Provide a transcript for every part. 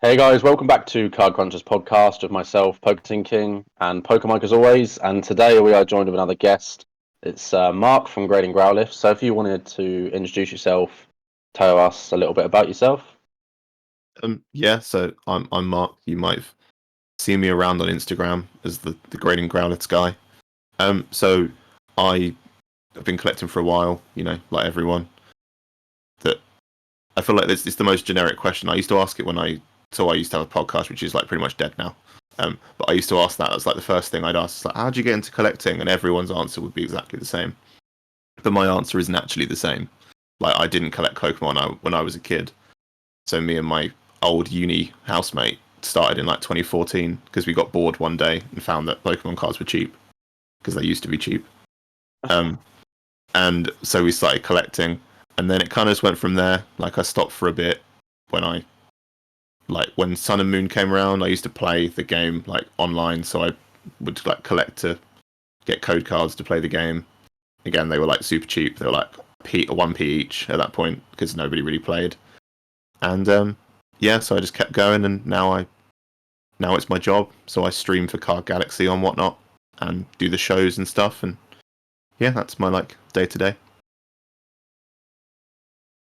Hey guys, welcome back to Card Crunchers podcast with myself, Poketin King, and Pokemon as always. And today we are joined with another guest. It's Mark from Grading Growlithe. So if you wanted to introduce yourself, tell us a little bit about yourself. So I'm Mark. You might have seen me around on Instagram as the grading Growlithe guy. So I have been collecting for a while. Like everyone. That I feel like it's the most generic question. I used to ask it I used to have a podcast, which is like pretty much dead now. But I used to ask that as like the first thing I'd ask. It's like, how would you get into collecting? And everyone's answer would be exactly the same. But my answer isn't actually the same. Like I didn't collect Pokemon when I was a kid. So me and my old uni housemate started in like 2014 because we got bored one day and found that Pokemon cards were cheap because they used to be cheap. And so we started collecting, and then it kind of just went from there. Like I stopped for a bit when Sun and Moon came around. I used to play the game like online, so I would like collect to get code cards to play the game. Again, they were like super cheap. They were like 1p each at that point because nobody really played. And so I just kept going, and now it's my job. So I stream for Card Galaxy on Whatnot and do the shows and stuff. And yeah, that's my like day to day.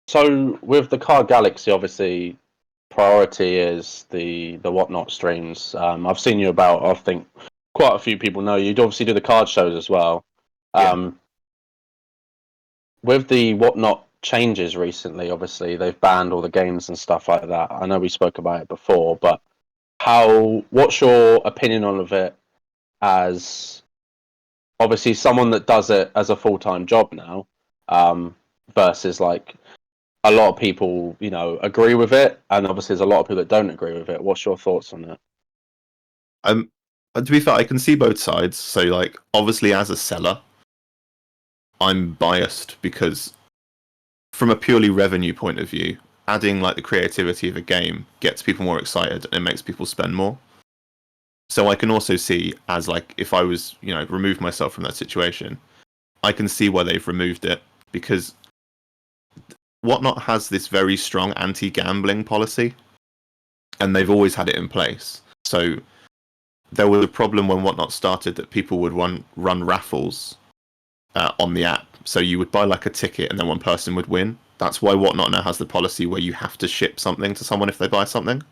So with the Card Galaxy, obviously priority is the Whatnot streams. I've seen you about. I think quite a few people know you. Obviously do the card shows as well. Yeah. With the Whatnot changes recently, obviously they've banned all the games and stuff like that. I know we spoke about it before, but what's your opinion on of it as obviously someone that does it as a full-time job now, versus like a lot of people, agree with it, and obviously there's a lot of people that don't agree with it. What's your thoughts on it? To be fair, I can see both sides. So like, obviously, as a seller, I'm biased because from a purely revenue point of view, adding like the creativity of a game gets people more excited and makes people spend more. So I can also see as like if I was, remove myself from that situation, I can see why they've removed it because Whatnot has this very strong anti-gambling policy, and they've always had it in place. So there was a problem when Whatnot started that people would run raffles on the app. So you would buy like a ticket, and then one person would win. That's why Whatnot now has the policy where you have to ship something to someone if they buy something.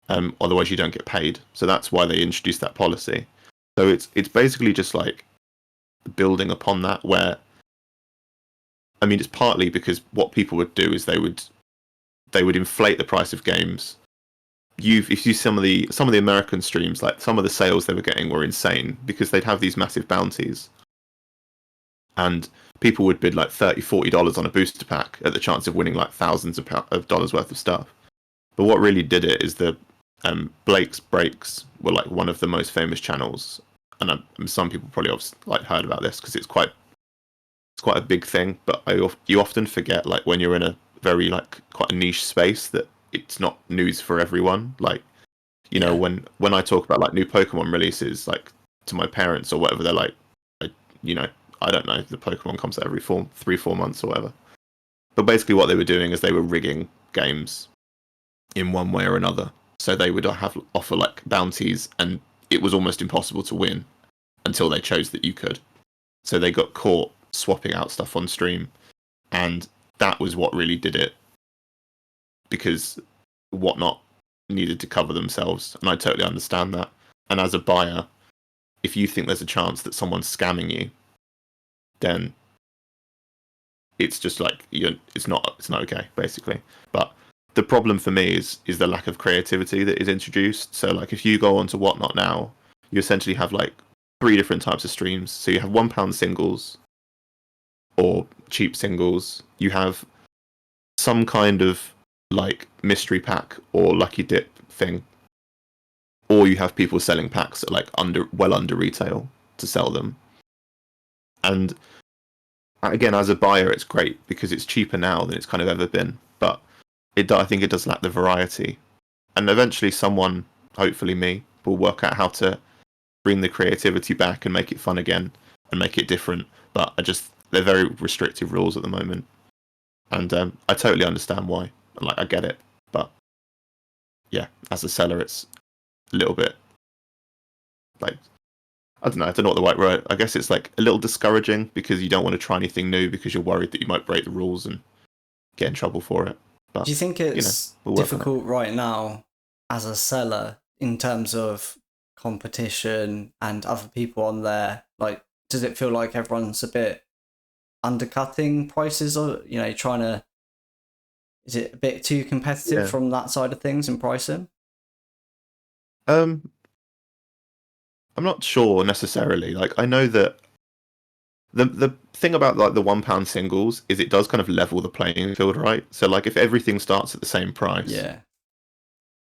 Otherwise, you don't get paid. So that's why they introduced that policy. So it's basically just like building upon that. Where I mean, it's partly because what people would do is they would inflate the price of games. If you see some of the American streams, like some of the sales they were getting were insane because they'd have these massive bounties, and people would bid like $30-40 on a booster pack at the chance of winning like thousands of dollars worth of stuff. But what really did it is the Blake's Breaks were like one of the most famous channels, and some people probably have like heard about this because it's quite a big thing. But you often forget like when you're in a very like quite a niche space that it's not news for everyone. Like when I talk about like new Pokemon releases like to my parents or whatever, they're like, I, I don't know, the Pokemon comes out every 3-4 months or whatever. But basically what they were doing is they were rigging games in one way or another. So they would offer like bounties, and it was almost impossible to win until they chose that you could. So they got caught swapping out stuff on stream, and that was what really did it, because Whatnot needed to cover themselves, and I totally understand that. And as a buyer, if you think there's a chance that someone's scamming you, then it's just like it's not okay, basically. But the problem for me is the lack of creativity that is introduced. So like if you go onto Whatnot now, you essentially have like 3 different types of streams. So you have £1 singles or cheap singles. You have some kind of like mystery pack or lucky dip thing, or you have people selling packs at like under retail to sell them. And again, as a buyer, it's great because it's cheaper now than it's kind of ever been. But I think it does lack the variety. And eventually, someone, hopefully me, will work out how to bring the creativity back and make it fun again and make it different. But they're very restrictive rules at the moment, and I totally understand why. Like I get it, but as a seller, it's a little bit like I don't know what the right word. I guess it's like a little discouraging because you don't want to try anything new because you're worried that you might break the rules and get in trouble for it. But Do you think it's we'll work on it. difficult right now as a seller in terms of competition and other people on there? Like, does it feel like everyone's a bit undercutting prices, or trying to? Is it a bit too competitive from that side of things in pricing? I'm not sure necessarily. Like, I know that the thing about like the £1 singles is it does kind of level the playing field, right? So like if everything starts at the same price, Yeah.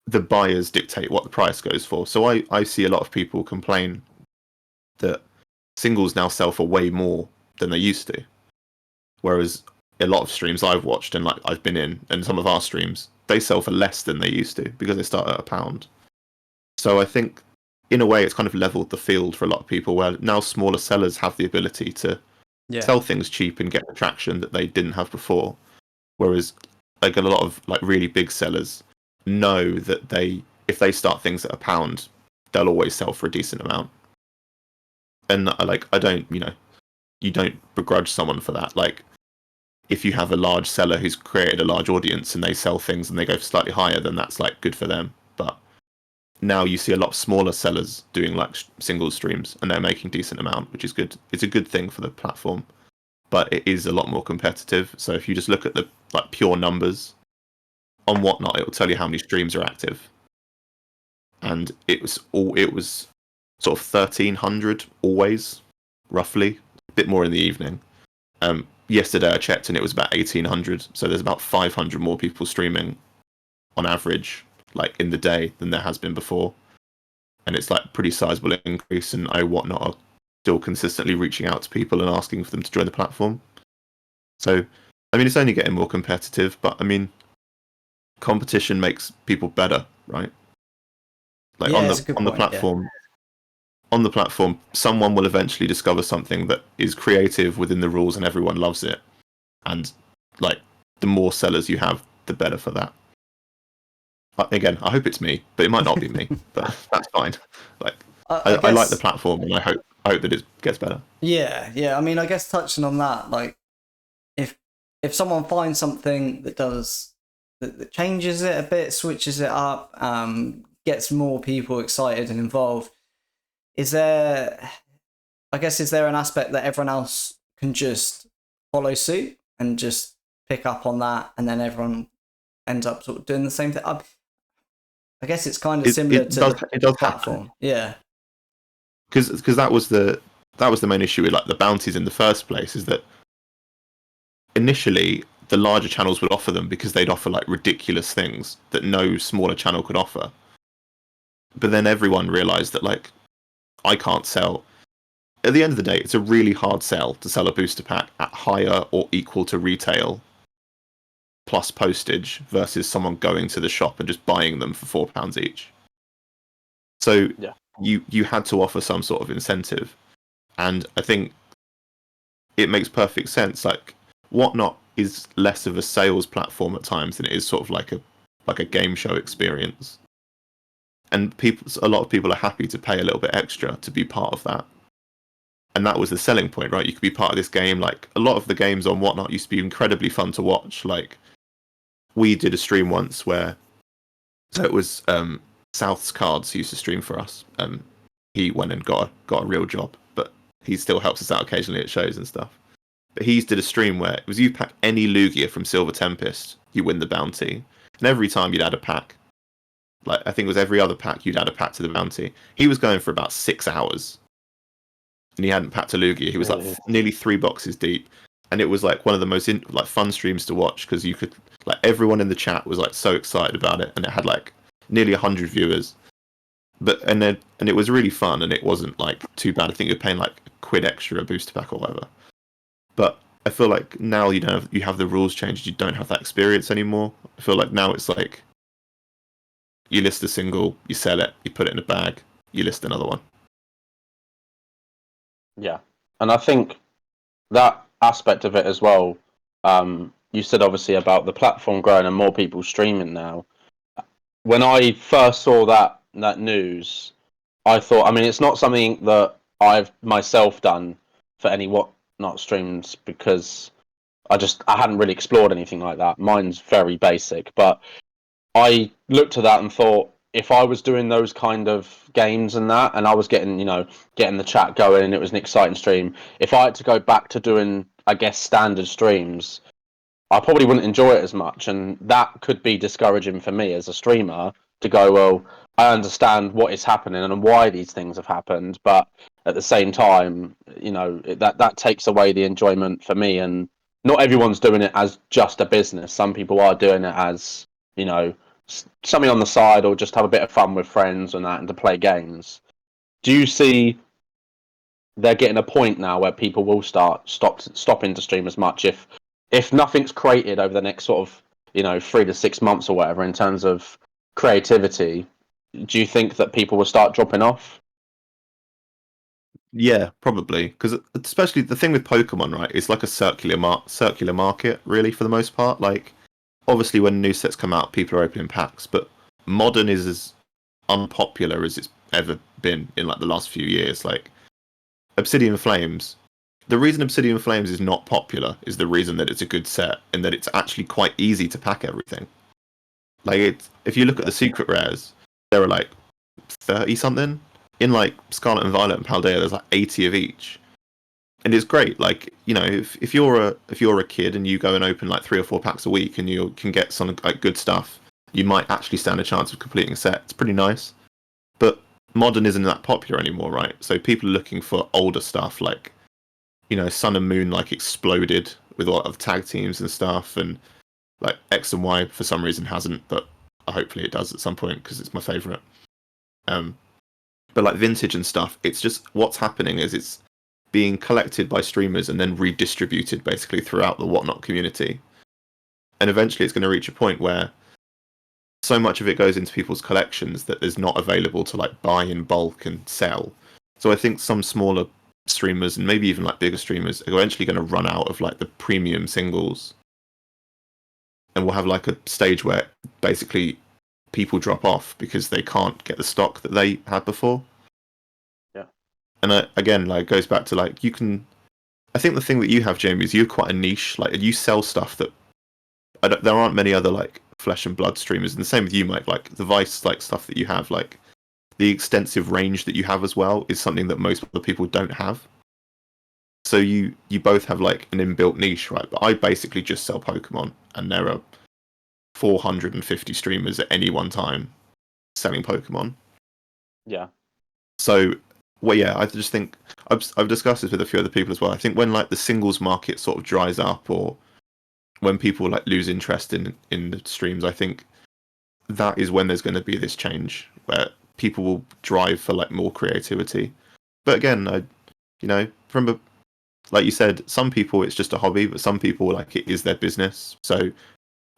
the buyers dictate what the price goes for. So I see a lot of people complain that singles now sell for way more than they used to. Whereas a lot of streams I've watched and like I've been in, and some of our streams, they sell for less than they used to because they start at £1. So I think in a way it's kind of leveled the field for a lot of people where now smaller sellers have the ability to sell things cheap and get traction that they didn't have before. Whereas like a lot of like really big sellers know that if they start things at £1, they'll always sell for a decent amount. And like I don't, you don't begrudge someone for that. Like if you have a large seller who's created a large audience and they sell things and they go slightly higher, then that's like good for them. But now you see a lot of smaller sellers doing like single streams and they're making decent amount, which is good. It's a good thing for the platform, but it is a lot more competitive. So if you just look at the like pure numbers on Whatnot, it will tell you how many streams are active, and it was sort of 1,300 always, roughly, a bit more in the evening. Yesterday I checked and it was about 1,800. So there's about 500 more people streaming on average, like in the day, than there has been before, and it's like pretty sizable increase. And Whatnot are still consistently reaching out to people and asking for them to join the platform. So, I mean, it's only getting more competitive, but I mean, competition makes people better, right? Like Yeah, on it's a good the point, platform, on the platform, someone will eventually discover something that is creative within the rules, and everyone loves it. And like, the more sellers you have, the better for that. Again, I hope it's me, but it might not be me. But that's fine. Like, I I like the guess. platform, and I hope that it gets better. Yeah. I mean, I guess touching on that, like, if someone finds something that changes it a bit, switches it up, gets more people excited and involved, is there? I guess is there an aspect that everyone else can just follow suit and just pick up on that, and then everyone ends up sort of doing the same thing? I guess it's kind of similar to the platform, yeah. Because that was the main issue with like the bounties in the first place, is that initially the larger channels would offer them because they'd offer like ridiculous things that no smaller channel could offer. But then everyone realized that like I can't sell. At the end of the day, it's a really hard sell to sell a booster pack at higher or equal to retail plus postage versus someone going to the shop and just buying them for £4 each. So you had to offer some sort of incentive, and I think it makes perfect sense. Like Whatnot is less of a sales platform at times than it is sort of like a game show experience, and a lot of people are happy to pay a little bit extra to be part of that. And that was the selling point, right? You could be part of this game. Like a lot of the games on Whatnot used to be incredibly fun to watch. Like we did a stream once where, so it was South's Cards used to stream for us. He went and got a real job, but he still helps us out occasionally at shows and stuff. But he did a stream where it was you pack any Lugia from Silver Tempest, you win the bounty, and every time you'd add a pack. Like I think it was every other pack you'd add a pack to the bounty. He was going for about 6 hours, and he hadn't packed a Lugia. He was like nearly 3 boxes deep, and it was like one of the most like fun streams to watch because you could like everyone in the chat was like so excited about it, and it had like nearly 100 viewers. But and it was really fun, and it wasn't like too bad. I think you're paying like £1 extra a booster pack or whatever. But I feel like now you have the rules changed. You don't have that experience anymore. I feel like now it's like you list a single, you sell it, you put it in a bag, you list another one. Yeah, and I think that aspect of it as well. You said obviously about the platform growing and more people streaming now. when I first saw that news, I thought, I mean, it's not something that I've myself done for any whatnot streams because I hadn't really explored anything like that. Mine's very basic, but I looked at that and thought, if I was doing those kind of games and that, and I was getting the chat going, and it was an exciting stream. If I had to go back to doing, I guess, standard streams, I probably wouldn't enjoy it as much, and that could be discouraging for me as a streamer to go, well, I understand what is happening and why these things have happened, but at the same time, that takes away the enjoyment for me, and not everyone's doing it as just a business. Some people are doing it as, you know, something on the side or just have a bit of fun with friends and that, and to play games. Do you see they're getting a point now where people will stopping to stream as much if nothing's created over the next sort of 3 to 6 months or whatever in terms of creativity? Do you think that people will start dropping off? Yeah, probably, because especially the thing with Pokemon, right? It's like a circular market, really, for the most part. Like, obviously, when new sets come out, people are opening packs, but modern is as unpopular as it's ever been in like the last few years. Like, Obsidian Flames. The reason Obsidian Flames is not popular is the reason that it's a good set and that it's actually quite easy to pack everything. Like, if you look at the secret rares, there are like 30 something. In like Scarlet and Violet and Paldea, there's like 80 of each, and it's great. Like, if you're a kid and you go and open like 3 or 4 packs a week and you can get some like good stuff, you might actually stand a chance of completing a set. It's pretty nice. But modern isn't that popular anymore, right? So people are looking for older stuff, like Sun and Moon like exploded with a lot of tag teams and stuff, and like X and Y for some reason hasn't, but hopefully it does at some point because it's my favorite. But like vintage and stuff, it's just what's happening is it's being collected by streamers and then redistributed basically throughout the whatnot community. And eventually it's going to reach a point where so much of it goes into people's collections that is not available to like buy in bulk and sell. So I think some smaller streamers and maybe even like bigger streamers are eventually going to run out of like the premium singles. And we'll have like a stage where basically people drop off because they can't get the stock that they had before. Yeah. And again, like, goes back to like, I think the thing that you have, Jamie, is you're quite a niche. Like, you sell stuff that there aren't many other like flesh and blood streamers. And the same with you, Mike. Like the Vice like stuff that you have, like the extensive range that you have as well, is something that most other people don't have. So you both have like an inbuilt niche, right? But I basically just sell Pokemon, and there are 450 streamers at any one time selling Pokemon. Yeah. So, well, yeah, I just think I've discussed this with a few other people as well. I think when like the singles market sort of dries up, or when people like lose interest in the streams, I think that is when there's going to be this change where people will drive for like more creativity. But again, from a, like you said, some people it's just a hobby, but some people like it is their business. So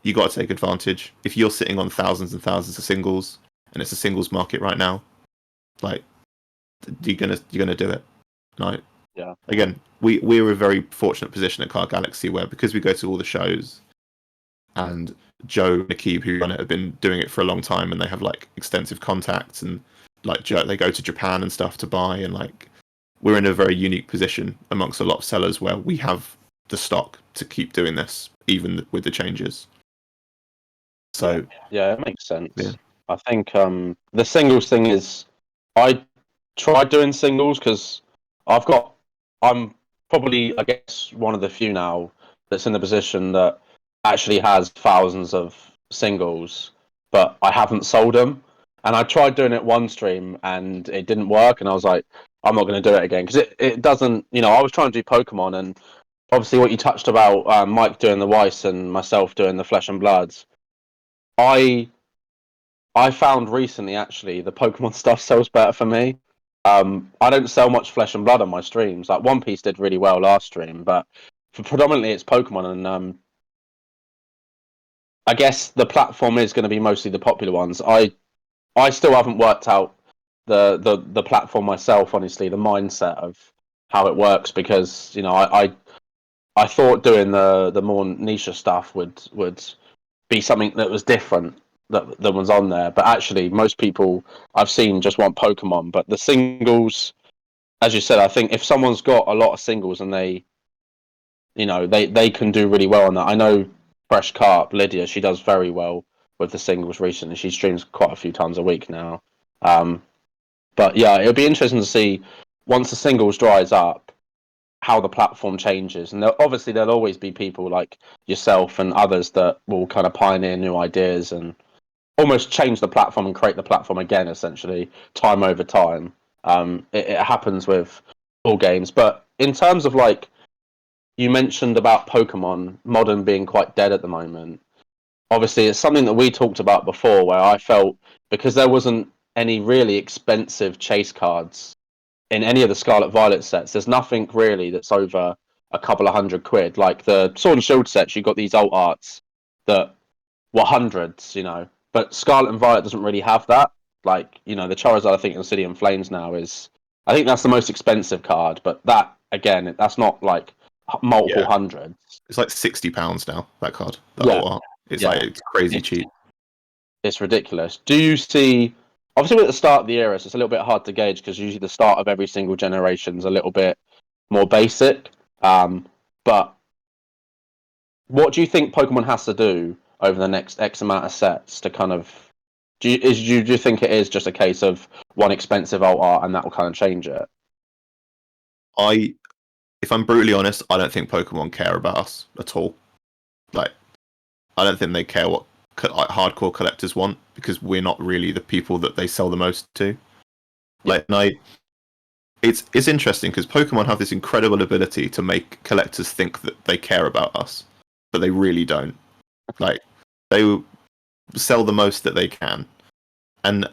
you got to take advantage. If you're sitting on thousands and thousands of singles, and it's a singles market right now, like you're gonna do it. Right? Yeah. Again, we're a very fortunate position at Card Galaxy where, because we go to all the shows, and Joe and Akib, who run it, have been doing it for a long time, and they have like extensive contacts, and like they go to Japan and stuff to buy, and like we're in a very unique position amongst a lot of sellers where we have the stock to keep doing this even with the changes. So yeah, it makes sense. Yeah. I think the singles thing is, I tried doing singles because I'm probably, I guess, one of the few now that's in the position that actually has thousands of singles, but I haven't sold them. And I tried doing it one stream and it didn't work, and I was like, I'm not going to do it again because it doesn't. I was trying to do Pokemon, and obviously what you touched about, Mike doing the Weiss and myself doing the Flesh and Bloods. I found recently actually the Pokemon stuff sells better for me. I don't sell much Flesh and Blood on my streams. Like One Piece did really well last stream, but predominantly it's Pokemon, and I guess the platform is going to be mostly the popular ones. I still haven't worked out the platform myself. Honestly, the mindset of how it works, because I thought doing the more niche stuff would be something that was different. that was on there. But actually, most people I've seen just want Pokemon. But the singles, as you said, I think if someone's got a lot of singles and they can do really well on that. I know Fresh Carp Lydia, she does very well with the singles recently. She streams quite a few times a week now. But yeah, it'll be interesting to see once the singles dries up how the platform changes. And obviously there'll always be people like yourself and others that will kind of pioneer new ideas and almost change the platform and create the platform again, essentially, time over time. It happens with all games. But in terms of like, you mentioned about Pokemon Modern being quite dead at the moment. Obviously, it's something that we talked about before where I felt because there wasn't any really expensive chase cards in any of the Scarlet Violet sets, there's nothing really that's over a couple of £100. Like the Sword and Shield sets, you got these alt arts that were hundreds, But Scarlet and Violet doesn't really have that. Like, the Charizard I think in City and Flames now I think that's the most expensive card, but that again, that's not like multiple hundreds. It's like £60 now, that card. It's yeah. like it's crazy It's, cheap. it's ridiculous. Do you see? Obviously, we're at the start of the era, so it's a little bit hard to gauge because usually the start of every single generation is a little bit more basic. But what do you think Pokemon has to do over the next X amount of sets to kind of? Do you think it is just a case of one expensive alt art and that will kind of change it? If I'm brutally honest, I don't think Pokemon care about us at all. Like, I don't think they care what hardcore collectors want because we're not really the people that they sell the most to. Like, it's interesting because Pokemon have this incredible ability to make collectors think that they care about us, but they really don't. Like, they sell the most that they can, and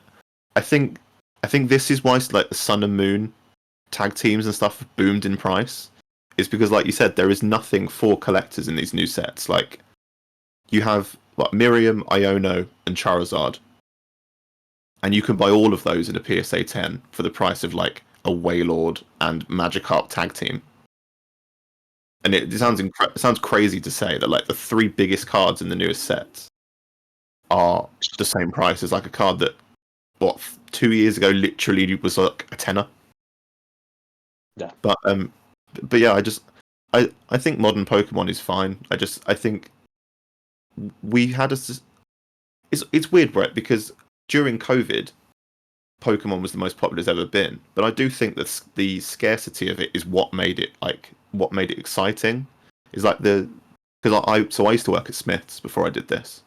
I think this is why like the Sun and Moon tag teams and stuff have boomed in price. Is because, like you said, there is nothing for collectors in these new sets. Like, you have Miriam, Iono, and Charizard, and you can buy all of those in a PSA 10 for the price of like a Wailord and Magikarp tag team. And it sounds crazy to say that like the three biggest cards in the newest sets are the same price as like a card that 2 years ago literally was like a tenner. Yeah. But yeah, I think modern Pokemon is fine. I think we had it's weird, Brett, because during COVID, Pokemon was the most popular it's ever been. But I do think that the scarcity of it is what made it exciting. Is like because I used to work at Smiths before I did this,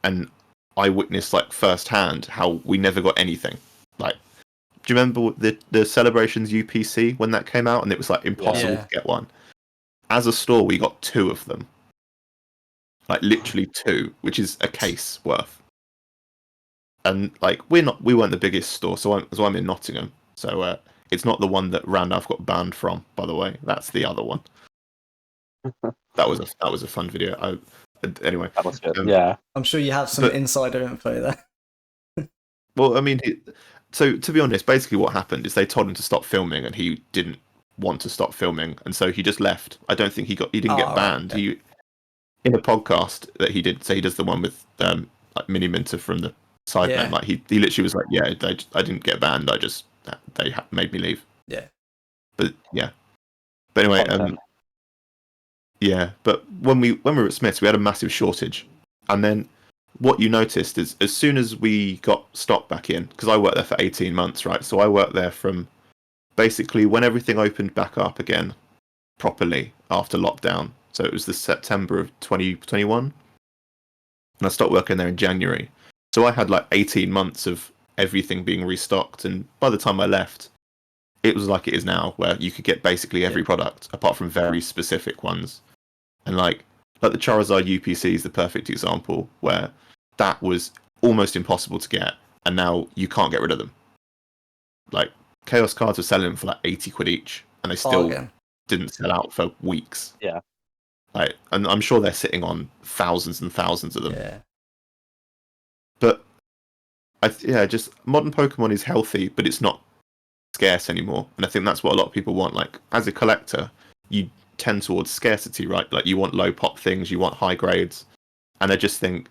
and I witnessed like firsthand how we never got anything. Like, do you remember the Celebrations UPC when that came out and it was like impossible to get one? As a store, we got 2 of them, like literally 2, which is a case worth. And like we weren't the biggest store, so I'm in Nottingham, so it's not the one that Randolph got banned from. By the way, that's the other one. that was a fun video. Anyway, that was good. Yeah, I'm sure you have some insider info there. Well, I mean, so to be honest, basically what happened is they told him to stop filming, and he didn't want to stop filming, and so he just left. I don't think he didn't get banned. Right, yeah. He in a podcast that he did, so he does the one with like Mini Minter from the Sidemen. Like he literally was like, yeah, I didn't get banned. They made me leave. Yeah. But anyway, yeah. But when we were at Smiths, we had a massive shortage, and then what you noticed is as soon as we got stock back in, because I worked there for 18 months, right? So I worked there from basically when everything opened back up again properly after lockdown. So it was the September of 2021, and I stopped working there in January. So I had like 18 months of everything being restocked, and by the time I left, it was like it is now, where you could get basically every product apart from very specific ones. And like the Charizard UPC is the perfect example, where that was almost impossible to get, and now you can't get rid of them. Like Chaos cards were selling for like 80 quid each, and they still didn't sell out for weeks. Yeah. Like, and I'm sure they're sitting on thousands and thousands of them. Yeah. But just modern Pokemon is healthy, but it's not scarce anymore, and I think that's what a lot of people want. Like, as a collector, you tend towards scarcity, right? Like, you want low pop things, you want high grades, and I just think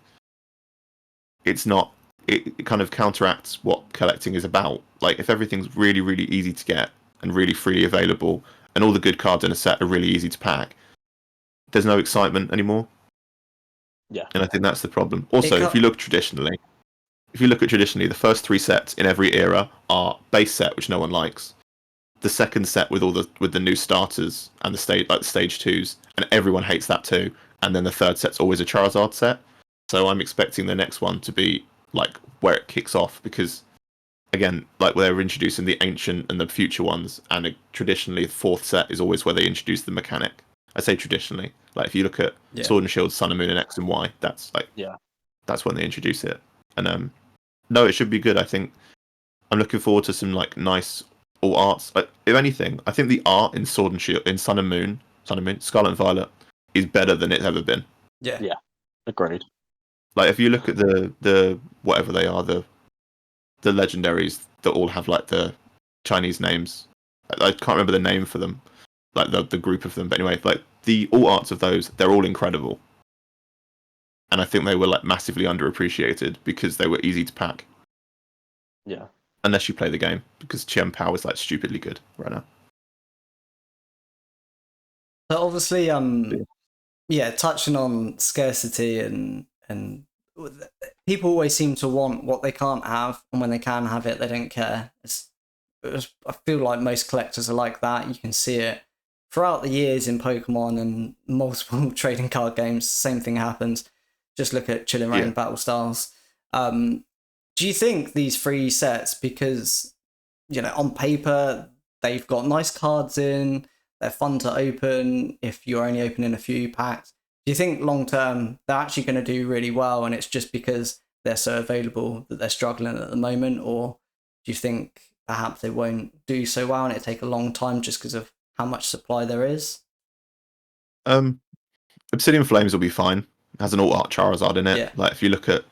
it's not. It kind of counteracts what collecting is about. Like if everything's really, really easy to get and really freely available, and all the good cards in a set are really easy to pack, there's no excitement anymore. Yeah. And I think that's the problem. Also, if you look at traditionally, the first 3 sets in every era are base set, which no one likes. The second set with the new starters and the stage 2s, and everyone hates that too. And then the third set's always a Charizard set. So I'm expecting the next one to be like where it kicks off, because again, like where they're introducing the ancient and the future ones, and traditionally the 4th set is always where they introduce the mechanic. I say traditionally, like if you look at Sword and Shield, Sun and Moon, and X and Y, that's when they introduce it. And no, it should be good. I think I'm looking forward to some like nice all arts. Like, if anything, I think the art in Sword and Shield, in Sun and Moon, Scarlet and Violet, is better than it's ever been. Yeah, agreed. Like if you look at the whatever they are, the legendaries that all have like the Chinese names. I can't remember the name for them, like the group of them. But anyway, like the all arts of those, they're all incredible. And I think they were like massively underappreciated because they were easy to pack. Yeah. Unless you play the game, because Qian Pao is like stupidly good right now. So obviously, touching on scarcity and people always seem to want what they can't have, and when they can have it, they don't care. I feel like most collectors are like that. You can see it throughout the years in Pokemon and multiple trading card games. The same thing happens. Just look at Chilling Reign Battle Styles. Do you think these 3 sets, because on paper they've got nice cards in, they're fun to open if you're only opening a few packs, do you think long term they're actually going to do really well, and it's just because they're so available that they're struggling at the moment? Or do you think perhaps they won't do so well and it'll take a long time just because of how much supply there is? Obsidian Flames will be fine. It has an alt art Charizard in it. Yeah. Like if you look at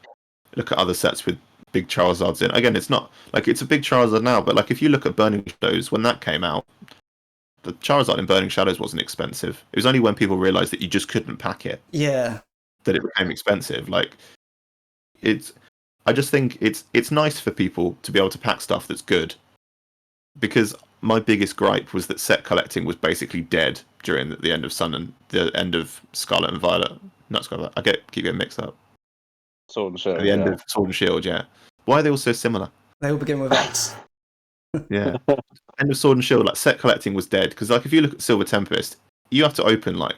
other sets with big Charizards in, again, it's not like it's a big Charizard now, but like if you look at Burning Shadows, when that came out, the Charizard in Burning Shadows wasn't expensive. It was only when people realized that you just couldn't pack it, that it became expensive. Like I just think it's nice for people to be able to pack stuff that's good, because my biggest gripe was that set collecting was basically dead during the end of Sun and the end of Scarlet and Violet. Not Scarlet. Keep getting mixed up. Sword and Shield. At the end of Sword and Shield, yeah. Why are they all so similar? They all begin with X. Yeah. End of Sword and Shield, like set collecting was dead, because like if you look at Silver Tempest, you have to open like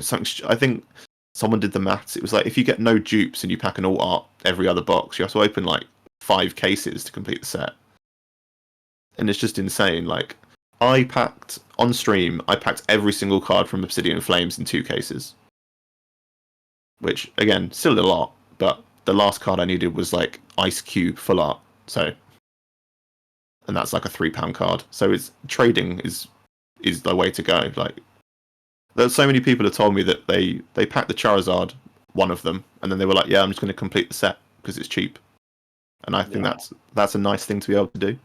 something. I think someone did the maths. It was like if you get no dupes and you pack an alt art every other box, you have to open like 5 cases to complete the set. And it's just insane. Like I packed every single card from Obsidian Flames in 2 cases, which again still a lot, but the last card I needed was like Ice Cube full art. So, and that's like a £3 card. So it's trading is the way to go. Like there's so many people have told me that they packed the Charizard, one of them, and then they were like, yeah, I'm just going to complete the set because it's cheap. And I think that's a nice thing to be able to do.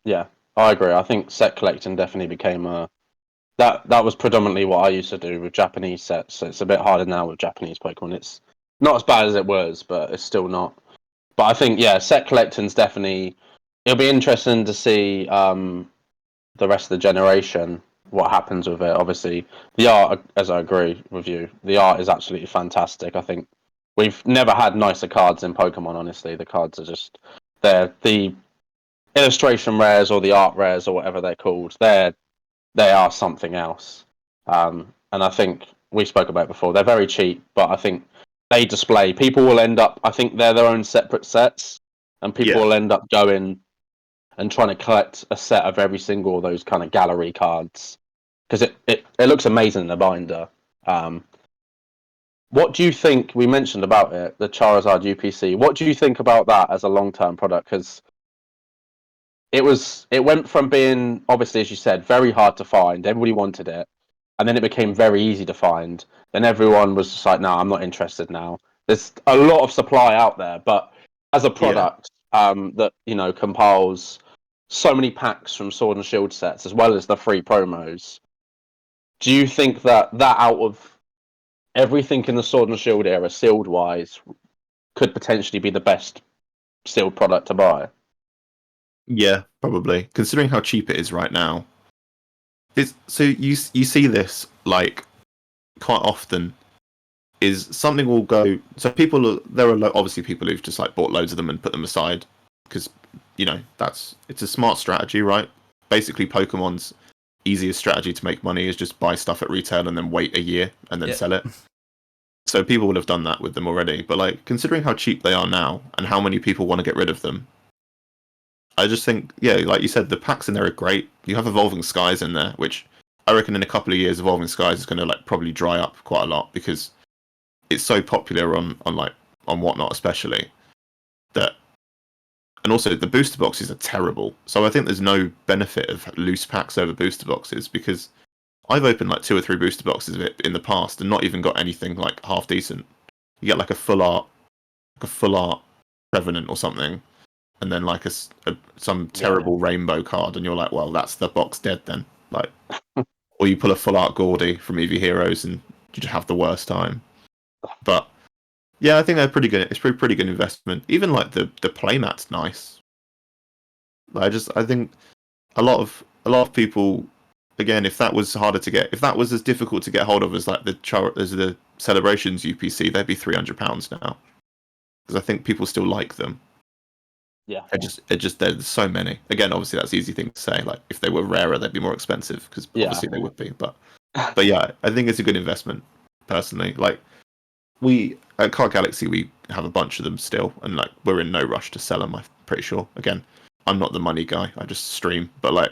Yeah, I agree. I think set collecting definitely became that was predominantly what I used to do with Japanese sets. It's a bit harder now with Japanese Pokemon. It's not as bad as it was, but it's still not. But I think set collecting's definitely. It'll be interesting to see the rest of the generation what happens with it. Obviously, the art, as I agree with you, the art is absolutely fantastic. I think we've never had nicer cards in Pokemon. Honestly, the cards are just the illustration rares or the art rares or whatever they're called. They are something else. And I think we spoke about it before. They're very cheap, but I think they display. People will end up. I think they're their own separate sets, and people will end up going and trying to collect a set of every single of those kind of gallery cards, because it looks amazing in the binder. What do you think? We mentioned about it, the Charizard UPC. What do you think about that as a long-term product? Because it went from being, obviously, as you said, very hard to find. Everybody wanted it, and then it became very easy to find. Then everyone was just like, "No, I'm not interested now." There's a lot of supply out there, but as a product that compiles so many packs from Sword and Shield sets as well as the free promos, do you think that out of everything in the Sword and Shield era, sealed wise, could potentially be the best sealed product to buy. Yeah, probably. Considering how cheap it is right now. So you see this like quite often. Is something will go. So there are obviously people who've just like bought loads of them and put them aside because it's a smart strategy, right? Basically, Pokemon's easiest strategy to make money is just buy stuff at retail and then wait a year and then sell it. So people will have done that with them already. But like considering how cheap they are now and how many people want to get rid of them, I just think, yeah, like you said, the packs in there are great. You have Evolving Skies in there, which I reckon in a couple of years, Evolving Skies is going to like probably dry up quite a lot because it's so popular on Whatnot, especially that, and also the booster boxes are terrible. So I think there's no benefit of loose packs over booster boxes because I've opened like 2 or 3 booster boxes of it in the past and not even got anything like half decent. You get like a full art Revenant or something, and then like some terrible rainbow card, and you're like, well, that's the box dead then. Like, or you pull a full art Gordy from EV Heroes, and you just have the worst time. But yeah, I think they're pretty good. It's pretty good investment. Even like the playmat's nice. I think a lot of people, again, if that was harder to get, if that was as difficult to get hold of as like the Celebrations UPC, they'd be £300 now. Because I think people still like them. Yeah. There's so many. Again, obviously that's an easy thing to say. Like if they were rarer, they'd be more expensive because obviously they would be. But yeah, I think it's a good investment personally. Like we at Card Galaxy, we have a bunch of them still, and like we're in no rush to sell them. I'm pretty sure. Again, I'm not the money guy. I just stream, but like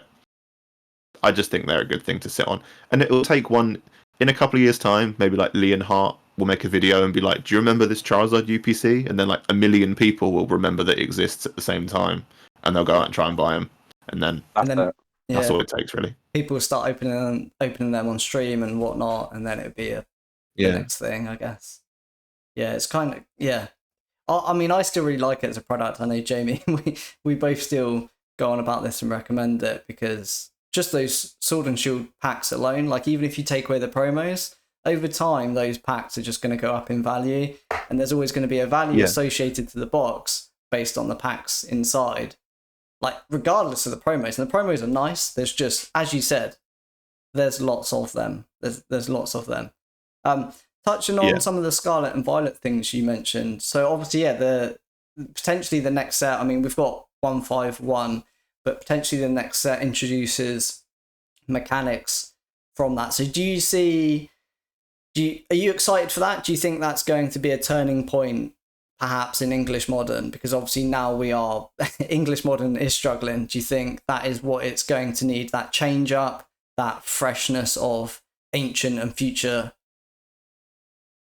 I just think they're a good thing to sit on, and it will take one in a couple of years' time. Maybe like Lee and Hart will make a video and be like, "Do you remember this Charizard UPC?" And then like 1 million people will remember that it exists at the same time, and they'll go out and try and buy them, and then that's all it takes, really. People will start opening them on stream and whatnot, and then it would be the next thing, I guess. Yeah, it's kind of I mean, I still really like it as a product. I know Jamie, we both still go on about this and recommend it because just those Sword and Shield packs alone, like even if you take away the promos, over time those packs are just going to go up in value, and there's always going to be a value associated to the box based on the packs inside, like regardless of the promos. And the promos are nice. There's just, as you said, there's lots of them. There's lots of them. Touching on some of the Scarlet and Violet things you mentioned. So obviously, potentially the next set. I mean, we've got 151, but potentially the next set introduces mechanics from that. So are you excited for that? Do you think that's going to be a turning point, perhaps in English Modern? Because obviously now English Modern is struggling. Do you think that is what it's going to need? That change up, that freshness of ancient and future.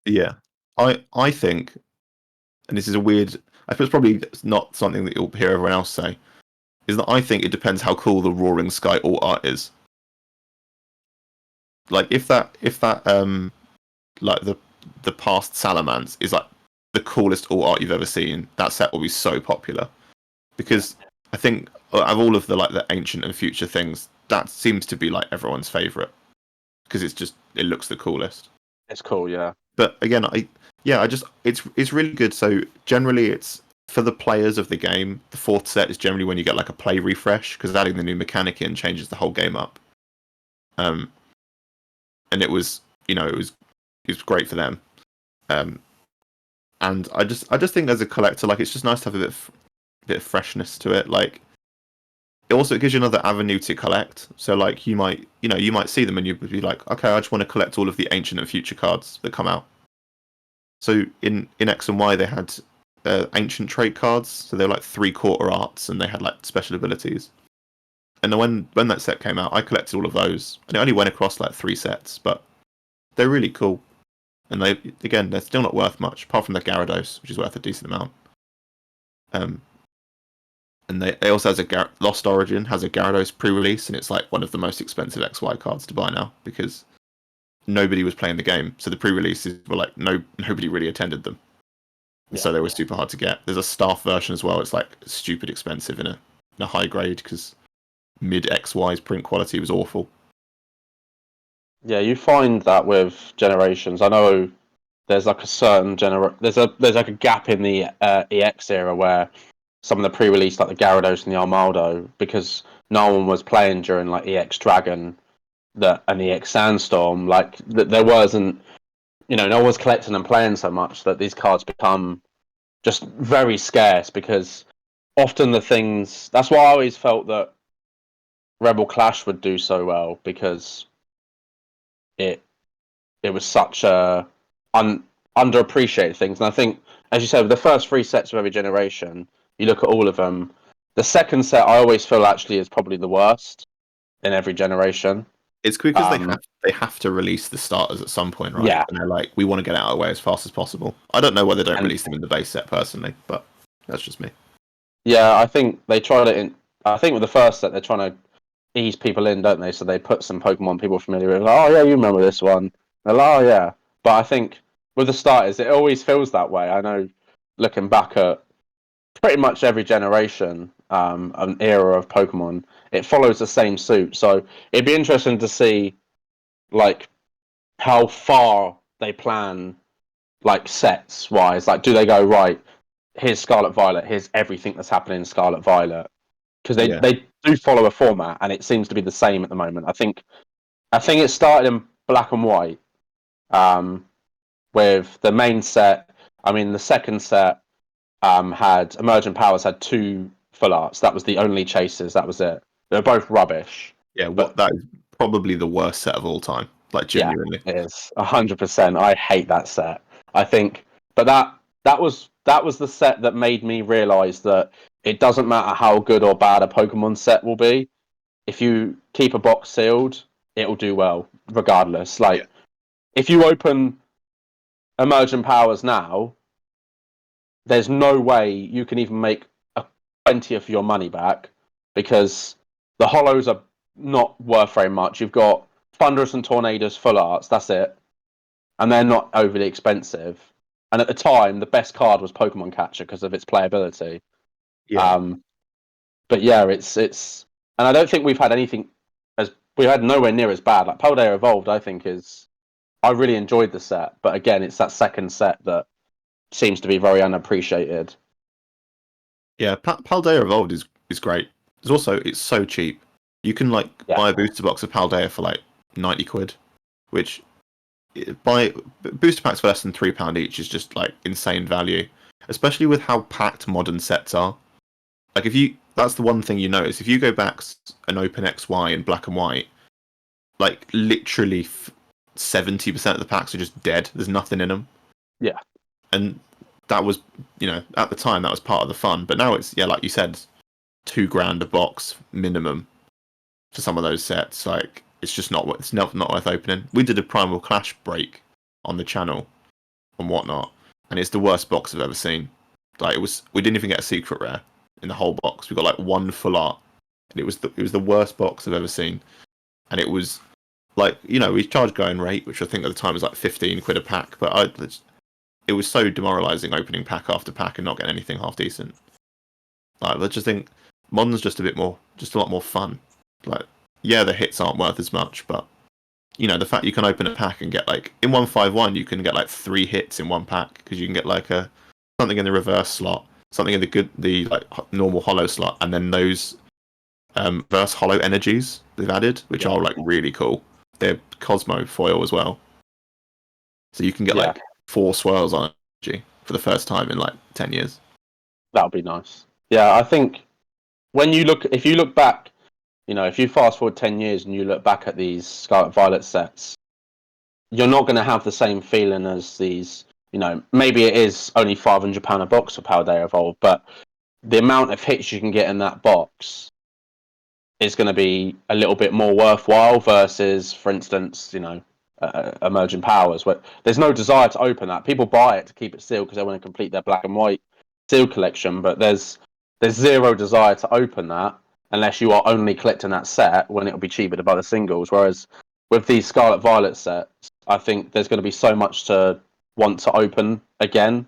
Yeah, I think, and this is a weird, I suppose probably not something that you'll hear everyone else say, is that I think it depends how cool the Roaring Sky alt art is. Like if that like the past Salamence is like the coolest alt art you've ever seen, that set will be so popular. Because I think of all of the ancient and future things, that seems to be like everyone's favourite. Because it looks the coolest. It's cool, yeah. But again, it's really good. So generally, it's for the players of the game. The 4th set is generally when you get like a play refresh because adding the new mechanic in changes the whole game up. And it was great for them. And I just think as a collector, like it's just nice to have a bit of freshness to it. Like it gives you another avenue to collect. So like you might see them and you'd be like, okay, I just want to collect all of the ancient and future cards that come out. So in X and Y they had ancient trait cards, so they were like 3/4 arts and they had like special abilities. And then when that set came out, I collected all of those, and it only went across like 3 sets, but they're really cool. And they're still not worth much, apart from the Gyarados, which is worth a decent amount. And they also has Lost Origin has a Gyarados pre-release, and it's like one of the most expensive XY cards to buy now because nobody was playing the game. So the pre-releases were like nobody really attended them, so they were super hard to get. There's a staff version as well. It's like stupid expensive in a high grade because mid XY's print quality was awful. Yeah, you find that with Generations. I know there's like a certain there's like a gap in the EX era where some of the pre-release like the Gyarados and the Armaldo, because no one was playing during like EX Dragon and EX Sandstorm, like there wasn't, no one was collecting and playing so much that these cards become just very scarce, because often the things, that's why I always felt that Rebel Clash would do so well, because it was such a underappreciated things. And I think, as you said, with the first three sets of every generation, you look at all of them. The second set, I always feel actually is probably the worst in every generation. It's because they have to release the starters at some point, right? Yeah. And they're like, we want to get it out of the way as fast as possible. I don't know why they don't release them in the base set personally, but that's just me. Yeah, I think they tried it in. I think with the first set, they're trying to ease people in, don't they? So they put some Pokemon people familiar with. Like, oh yeah, you remember this one? They're like, oh yeah. But I think with the starters, it always feels that way. I know, looking back at pretty much every generation, an era of Pokemon, it follows the same suit. So it'd be interesting to see, like, how far they plan, like, sets wise. Like, do they go, right, here's Scarlet Violet, here's everything that's happening in Scarlet Violet? Because they do follow a format, and it seems to be the same at the moment. I think it started in Black and White, with the main set. I mean, the second set had Emergent Powers had 2 full arts. That was the only chasers. That was it. They were both rubbish. Yeah, that is probably the worst set of all time. Like, genuinely. Yeah, it is 100%. I hate that set. I think, but that was the set that made me realize that it doesn't matter how good or bad a Pokemon set will be. If you keep a box sealed, it will do well, regardless. Like, if you open Emergent Powers now, there's no way you can even make a 20th of your money back, because the hollows are not worth very much. You've got Thunderous and Tornadoes full arts, that's it. And they're not overly expensive. And at the time, the best card was Pokemon Catcher because of its playability. Yeah. But yeah, it's and I don't think we've had anything we've had nowhere near as bad. Like Paldea Evolved, I think I really enjoyed the set, but again, it's that second set that seems to be very unappreciated. Yeah, Paldea Evolved is great. It's so cheap. You can buy a booster box of Paldea for like 90 quid, which buy booster packs for less than £3 each is just like insane value, especially with how packed modern sets are. Like, that's the one thing you notice. If you go back and open XY in Black and White, like literally 70% of the packs are just dead. There's nothing in them. Yeah. And that was, at the time that was part of the fun. But now it's, like you said, £2,000 a box minimum for some of those sets. Like, it's just not worth opening. We did a Primal Clash break on the channel and whatnot, and it's the worst box I've ever seen. Like, we didn't even get a secret rare in the whole box. We got like 1 full art, and it was the worst box I've ever seen. And it was like, we charged going rate, which I think at the time was like 15 quid a pack, but it was so demoralizing opening pack after pack and not getting anything half decent. Like, I just think Modern's just a lot more fun. Like, yeah, the hits aren't worth as much, but the fact you can open a pack and get like in 151, you can get like 3 hits in one pack, because you can get like something in the reverse slot, something in the like normal hollow slot, and then those reverse hollow energies they've added, which are like really cool. They're Cosmo foil as well, so you can get like 4 swirls on energy for the first time in like 10 years. That would be nice. Yeah, I think if you look back, if you fast forward 10 years and you look back at these Scarlet Violet sets, you're not going to have the same feeling as these. Maybe it is only £500 a box for Paldea Evolved, but the amount of hits you can get in that box is going to be a little bit more worthwhile versus, for instance, Emerging Powers, where there's no desire to open that. People buy it to keep it sealed because they want to complete their Black and White sealed collection, but there's zero desire to open that unless you are only collecting that set, when it'll be cheaper to buy the singles. Whereas with these Scarlet Violet sets, I think there's going to be so much to want to open again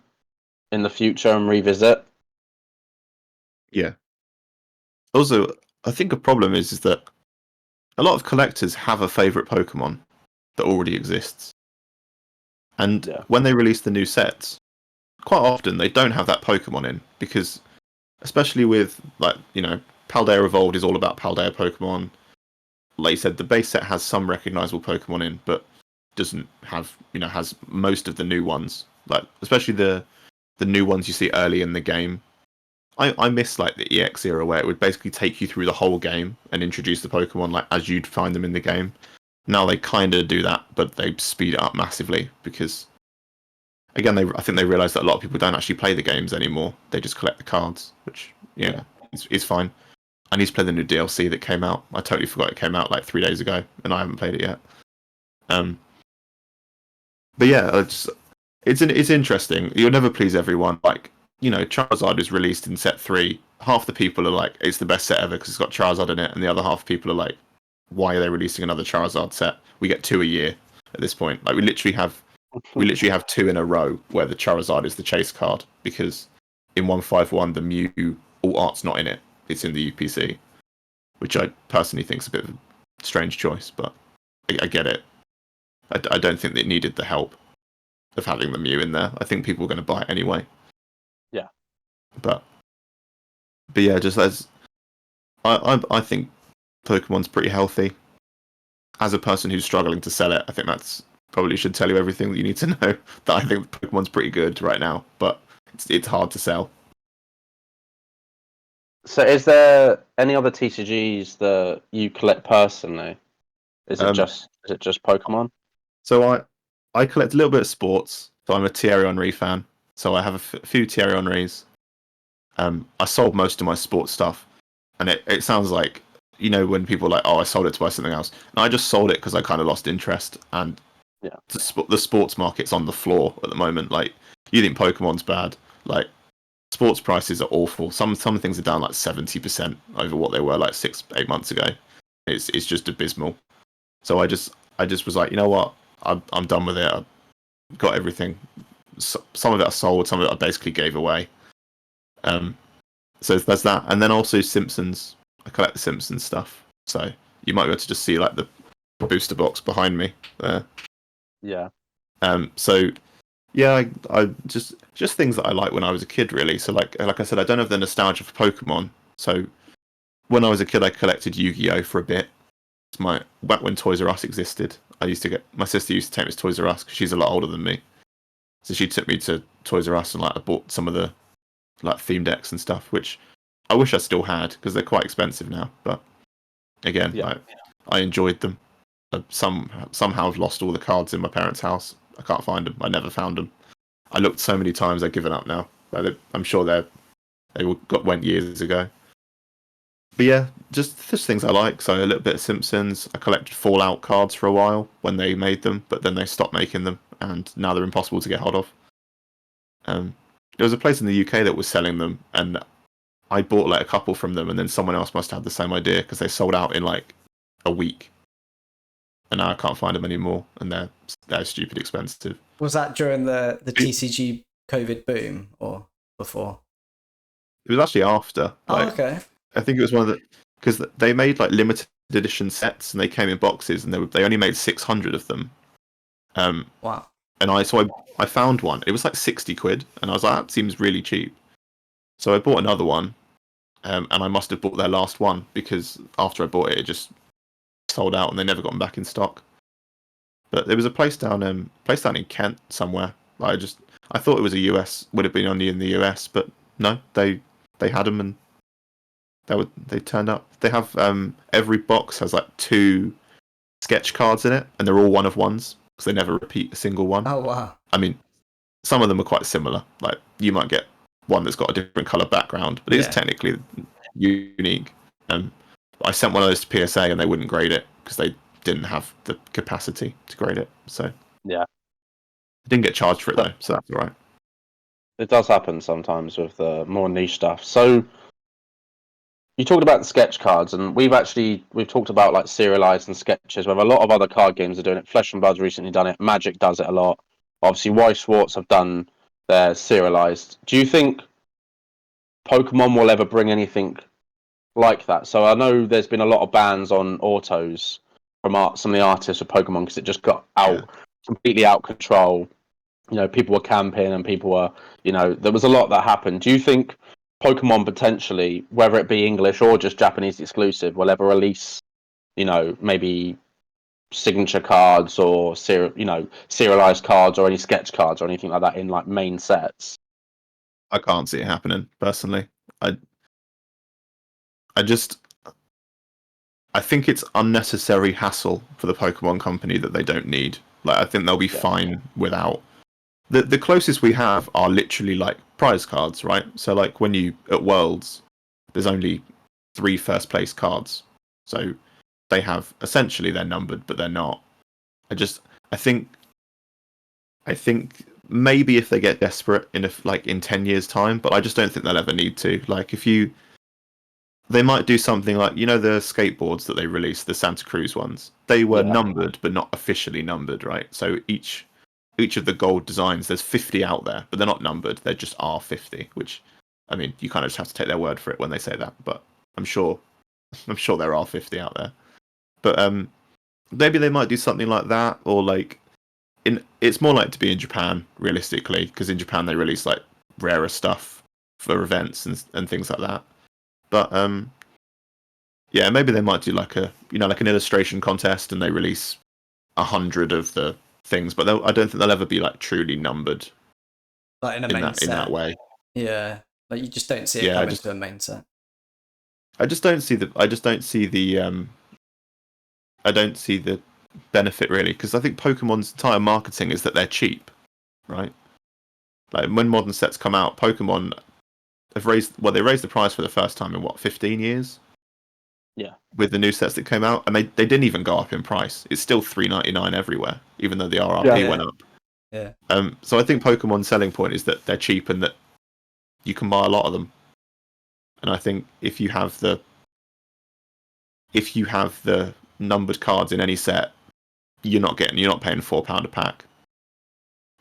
in the future and revisit. Yeah. Also, I think a problem is that a lot of collectors have a favourite Pokemon that already exists. And Yeah. when they release the new sets, quite often they don't have that Pokemon in, because especially with, like, you know, Paldea Evolved is all about Paldea Pokemon. Like you said, the base set has some recognizable Pokemon in, but doesn't have, you know, has most of the new ones, like especially the new ones you see early in the game. I miss like the EX era where it would basically take you through the whole game and introduce the Pokemon like as you'd find them in the game. Now they kind of do that, but they speed it up massively because, again, I think they realize that a lot of people don't actually play the games anymore. They just collect the cards, which is fine. I need to play the new DLC that came out. I totally forgot it came out like 3 days ago, and I haven't played it yet. But yeah, it's interesting. You'll never please everyone. Like, you know, Charizard is released in set 3. Half the people are like, it's the best set ever because it's got Charizard in it, and the other half of people are like, why are they releasing another Charizard set? We get 2 a year at this point. Like, we literally have 2 in a row where the Charizard is the chase card, because in 151 the Mew alt art's not in it. It's in the UPC, which I personally think is a bit of a strange choice, but I get it. I don't think they needed the help of having the Mew in there. I think people were going to buy it anyway. Yeah. But yeah, just as I think Pokemon's pretty healthy. As a person who's struggling to sell it, I think that's probably should tell you everything that you need to know. That I think Pokemon's pretty good right now, but it's hard to sell. So, is there any other TCGs that you collect personally? Is it just Pokemon? So I collect a little bit of sports. So I'm a Thierry Henry fan. So I have a few Thierry Henrys. I sold most of my sports stuff, and it sounds like, you know, when people are like, oh, I sold it to buy something else. And I just sold it because I kind of lost interest, and the sports market's on the floor at the moment. Like, you think Pokemon's bad, like, sports prices are awful. Some things are down like 70% over what they were like 6-8 months ago. It's just abysmal. So I just was like, you know what, I'm done with it. I got everything. Some of it I sold, some of it I basically gave away. So there's that, and then also Simpsons. I collect the Simpsons stuff, so you might be able to just see like the booster box behind me there. Yeah. So yeah, I just things that I liked when I was a kid, really. So like I said, I don't have the nostalgia for Pokemon. So when I was a kid, I collected Yu-Gi-Oh for a bit. It's back when Toys R Us existed. My sister used to take me to Toys R Us because she's a lot older than me. So she took me to Toys R Us, and like I bought some of the like theme decks and stuff, which I wish I still had because they're quite expensive now. But again, I enjoyed them. Somehow I've lost all the cards in my parents' house. I can't find them. I never found them. I looked so many times. I've given up now. I'm sure went years ago. But yeah, just things I like. So a little bit of Simpsons. I collected Fallout cards for a while when they made them, but then they stopped making them, and now they're impossible to get hold of. There was a place in the UK that was selling them, and I bought like a couple from them, and then someone else must have the same idea because they sold out in like a week, and now I can't find them anymore, and they're stupid expensive. Was that during the TCG COVID boom or before? It was actually after. Oh, okay. I think it was one of the, because they made like limited edition sets, and they came in boxes, and they only made 600 of them. Wow. And I found one. It was like 60 quid, and I was like, that seems really cheap. So I bought another one, and I must have bought their last one because after I bought it, it just sold out, and they never got them back in stock. But there was a place down in Kent somewhere. I thought it was would have been only in the US, but no, they had them, and they turned up. They have every box has like 2 sketch cards in it, and they're all one of ones because they never repeat a single one. Oh wow. I mean, some of them are quite similar. Like, you might get one that's got a different color background, but it is technically unique. I sent one of those to PSA, and they wouldn't grade it because they didn't have the capacity to grade it. So yeah, I didn't get charged for it though, so that's all right. It does happen sometimes with the more niche stuff. So you talked about the sketch cards, and we've talked about like serialized and sketches. Where a lot of other card games are doing it. Flesh and Blood's recently done it. Magic does it a lot. Obviously, Weiss Schwartz have done their serialized. Do you think Pokemon will ever bring anything like that? So I know there's been a lot of bans on autos from some of the artists of Pokemon because it just got completely out of control. people were camping and people were, there was a lot that happened. Do you think Pokemon potentially, whether it be English or just Japanese exclusive, will ever release, maybe signature cards or serialized cards or any sketch cards or anything like that in like main sets? I can't see it happening personally. I I just I think it's unnecessary hassle for the Pokemon company that they don't need. Like I think they'll be fine without. The closest we have are literally like prize cards, right? So like when you at Worlds, there's only 3 first place cards. So they have essentially they're numbered, but they're not. I just I think I think maybe if they get desperate in 10 years time, but I just don't think they'll ever need to. Like they might do something like the skateboards that they released, the Santa Cruz ones. They were numbered but not officially numbered, right? So each of the gold designs, there's 50 out there, but they're not numbered. They're just R50, which I mean, you kind of just have to take their word for it when they say that, but I'm sure there are 50 out there. But maybe they might do something like that, or like it's more like to be in Japan realistically, because in Japan they release like rarer stuff for events and things like that. But yeah, maybe they might do like like an illustration contest, and they release 100 of the things, but I don't think they'll ever be like truly numbered, like in a main set. In that way. Yeah, like you just don't see it coming to a main set. I just don't see the benefit really, because I think Pokemon's entire marketing is that they're cheap, right? Like when modern sets come out, Pokemon have raised the price for the first time in 15 years. Yeah. With the new sets that came out, and they didn't even go up in price. It's still $3.99 everywhere, even though the RRP went up. Yeah. So I think Pokemon's selling point is that they're cheap and that you can buy a lot of them. And I think if you have the numbered cards in any set, you're not paying £4 a pack.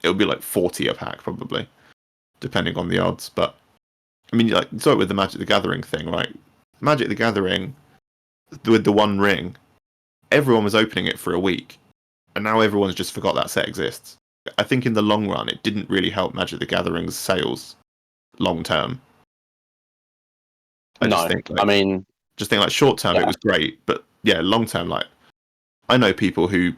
It'll be like 40 a pack probably, depending on the odds. But I mean, like it's like with the Magic the Gathering thing, right? Magic the Gathering with the One Ring, everyone was opening it for a week, and now everyone's just forgot that set exists. I think in the long run, it didn't really help Magic the Gathering's sales long term. Just think like short term it was great, but yeah, long term, like I know people who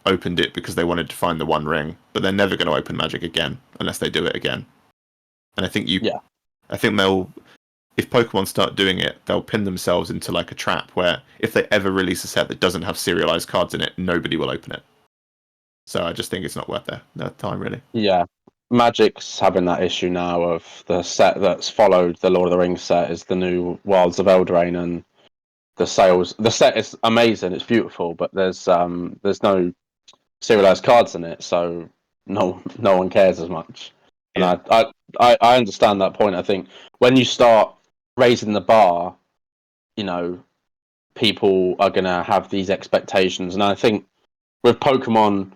opened it because they wanted to find the One Ring, but they're never going to open Magic again unless they do it again. And I think if Pokemon start doing it, they'll pin themselves into like a trap where if they ever release a set that doesn't have serialized cards in it, nobody will open it. So I just think it's not worth their time, really. Yeah. Magic's having that issue now of the set that's followed the Lord of the Rings set is the new Wilds of Eldraine, and the set is amazing, it's beautiful, but there's no serialized cards in it, so no one cares as much. Yeah. And I understand that point. I think when you start raising the bar, people are gonna have these expectations, and I think with Pokemon,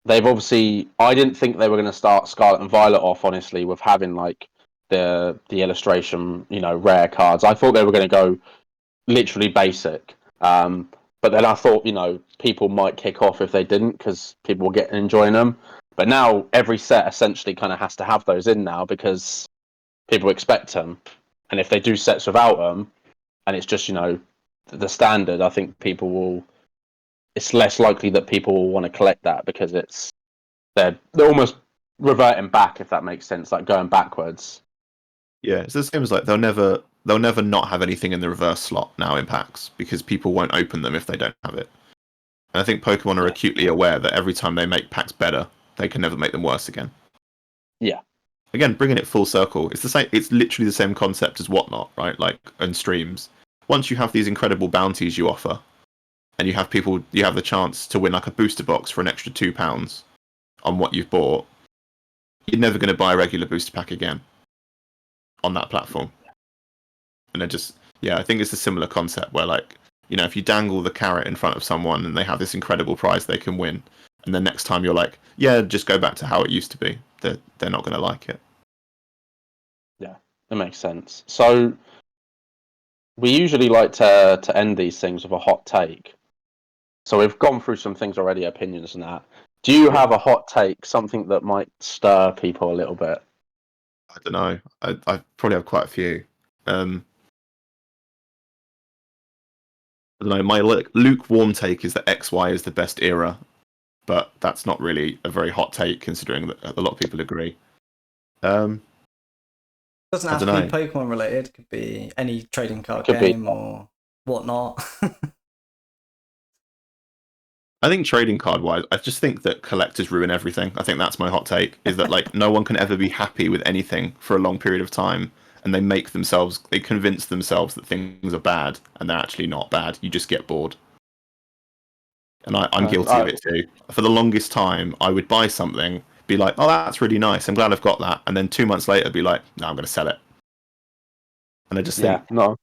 they've obviously. I didn't think they were going to start Scarlet and Violet off, honestly, with having like the illustration, rare cards. I thought they were going to go literally basic. But then I thought, people might kick off if they didn't, because people were getting enjoying them. But now every set essentially kind of has to have those in now because people expect them. And if they do sets without them, and it's just the standard, I think people will. It's less likely that people will want to collect that because they're almost reverting back, if that makes sense, like going backwards. Yeah, it's the same as like they'll never not have anything in the reverse slot now in packs because people won't open them if they don't have it. And I think Pokemon are acutely aware that every time they make packs better, they can never make them worse again. Yeah. Again, bringing it full circle, it's the same. It's literally the same concept as Whatnot, right? Like and streams. Once you have these incredible bounties you offer, and you have the chance to win like a booster box for an extra £2 on what you've bought, you're never going to buy a regular booster pack again on that platform. And I think it's a similar concept where like, if you dangle the carrot in front of someone and they have this incredible prize they can win, and then next time you're like, yeah, just go back to how it used to be, they're not going to like it. Yeah, that makes sense. So we usually like to end these things with a hot take. So we've gone through some things already, opinions and that. Do you have a hot take, something that might stir people a little bit? I don't know. I probably have quite a few. I don't know. My lukewarm take is that XY is the best era, but that's not really a very hot take considering that a lot of people agree. Doesn't I have don't to be know. Pokemon related. It could be any trading card Could be. game or whatnot. I think trading card wise, I just think that collectors ruin everything. I think that's my hot take. Is that like no one can ever be happy with anything for a long period of time, and they convince themselves that things are bad, and they're actually not bad. You just get bored. And I'm guilty of it too. For the longest time, I would buy something, be like, "Oh, that's really nice. I'm glad I've got that," and then 2 months later, be like, "No, I'm going to sell it." And I just think no,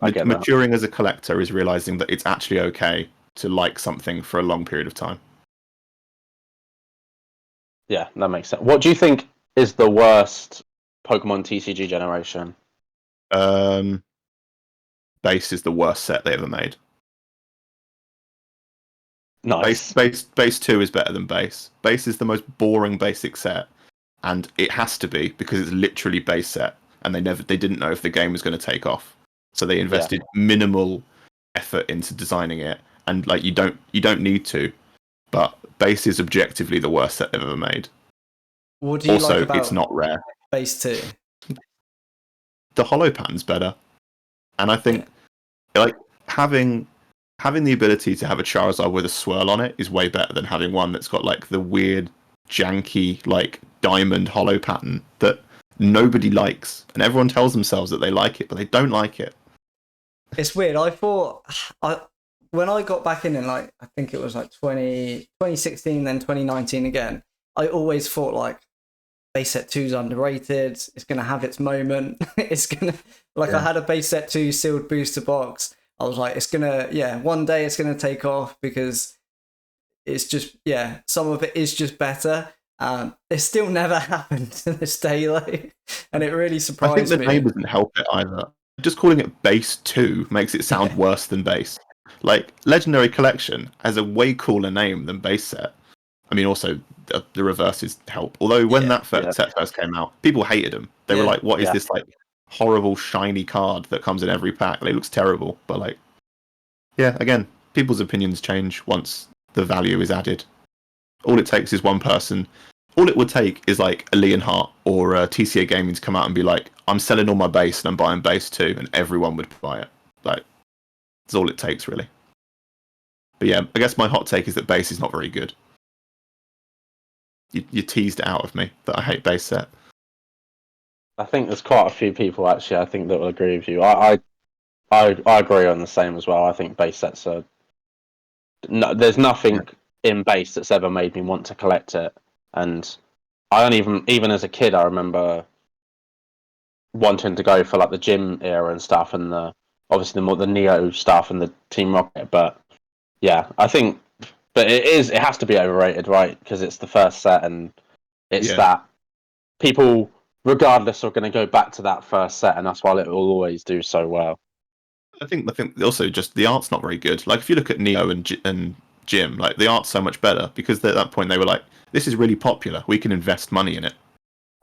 I get that. maturing as a collector is realizing that it's actually okay to like something for a long period of time. Yeah, that makes sense. What do you think is the worst Pokemon TCG generation? Base is the worst set they ever made. Nice. Base 2 is better than base. Base is the most boring basic set, and it has to be because it's literally base set, and they didn't know if the game was going to take off, so they invested minimal effort into designing it, and like you don't need to, but base is objectively the worst set they've ever made. What do you Also, like about it's not rare. Base 2? The holo pattern's better, and I think like having the ability to have a Charizard with a swirl on it is way better than having one that's got like the weird, janky, like diamond holo pattern that nobody likes, and everyone tells themselves that they like it, but they don't like it. It's weird. I thought when I got back in like I think it was like 2016, then 2019 again. I always thought like base set 2's underrated. It's gonna have its moment. It's gonna I had a base set 2 sealed booster box. I was like, it's gonna one day it's gonna take off because it's just some of it is just better. It still never happened to this day, like, and it really I surprised think the me. name doesn't help it either. Just calling it base 2 makes it sound worse than base. Like Legendary Collection has a way cooler name than base set. I mean, also the reverses help. Although when that set first came out, people hated them. They were like, "What is this like horrible shiny card that comes in every pack? It looks terrible." But like, yeah, again, people's opinions change once the value is added. All it takes is one person. All it would take is like a Leonhardt or TCA Gaming to come out and be like, "I'm selling all my base and I'm buying base 2," and everyone would buy it. Like, that's all it takes, really. But yeah, I guess my hot take is that base is not very good. You teased it out of me that I hate base set. I think there's quite a few people actually. I think that will agree with you. I agree on the same as well. I think base sets are there's nothing in base that's ever made me want to collect it, and I don't even as a kid I remember wanting to go for like the gym era and stuff, and obviously the Neo stuff and the Team Rocket. But yeah, I think, but it has to be overrated, right? Because it's the first set, and it's that people, regardless, are going to go back to that first set, and that's why it will always do so well. I think also just the art's not very good. Like if you look at Neo and Jim, like the art's so much better because at that point they were like, "This is really popular. We can invest money in it."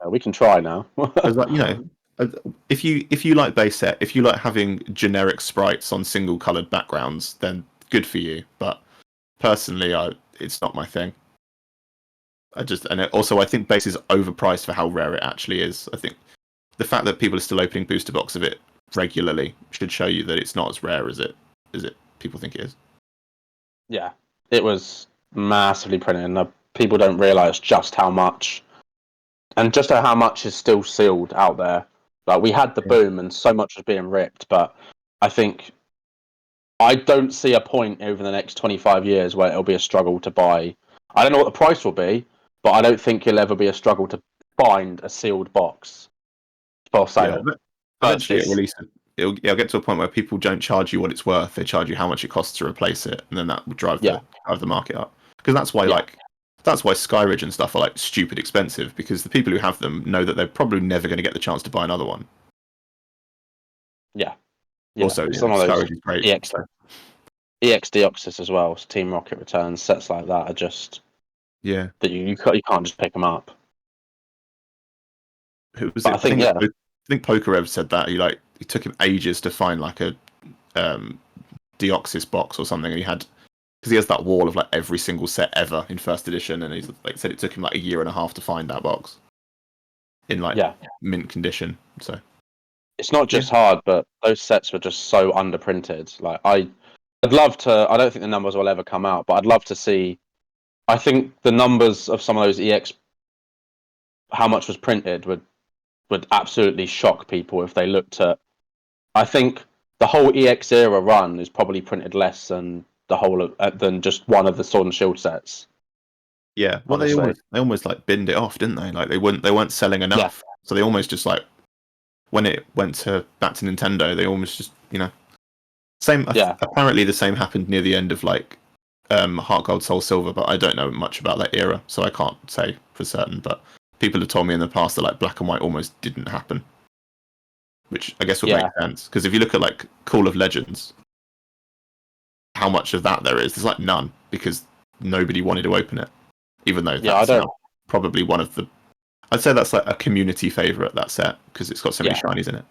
We can try now. Because like if you like base set, if you like having generic sprites on single coloured backgrounds, then good for you. But personally, it's not my thing. I think base is overpriced for how rare it actually is. I think the fact that people are still opening booster box of it regularly should show you that it's not as rare as it people think it is. Yeah, it was massively printed, and people don't realize just how much, and just how much is still sealed out there. Like we had the boom, and so much was being ripped, but I think I don't see a point over the next 25 years where it'll be a struggle to buy. I don't know what the price will be, but I don't think it'll ever be a struggle to find a sealed box for sale. Yeah, eventually it'll get to a point where people don't charge you what it's worth; they charge you how much it costs to replace it, and then that will drive the market up. Because that's why that's why Skyridge and stuff are like stupid expensive because the people who have them know that they're probably never going to get the chance to buy another one. Yeah. Also, some of those Skyridge is great. EX Deoxys as well, Team Rocket Returns, sets like that are just Yeah. that you can't just pick them up. Who was But it? I think I think Pokerev said that he took him ages to find like a Deoxys box or something, and because he has that wall of like every single set ever in first edition, and he's like said it took him like a year and a half to find that box in like mint condition. So it's not just hard, but those sets were just so underprinted. Like I'd love to. I don't think the numbers will ever come out, but I'd love to see. I think the numbers of some of those EX, how much was printed, would absolutely shock people if they looked at. I think the whole EX era run is probably printed less than the whole of, than just one of the Sword and Shield sets. yeah, well honestly. they almost like binned it off, didn't they? Like they weren't selling enough, so they almost just like when it went back to Nintendo, they almost just same. Apparently the same happened near the end of like Heart Gold Soul Silver, but I don't know much about that era, so I can't say for certain. But people have told me in the past that like Black and White almost didn't happen, which I guess would make sense because if you look at like Call of Legends, how much of that there is, there's like none because nobody wanted to open it, even though that's now probably one of the. I'd say that's like a community favorite, that set, because it's got so many shinies in it.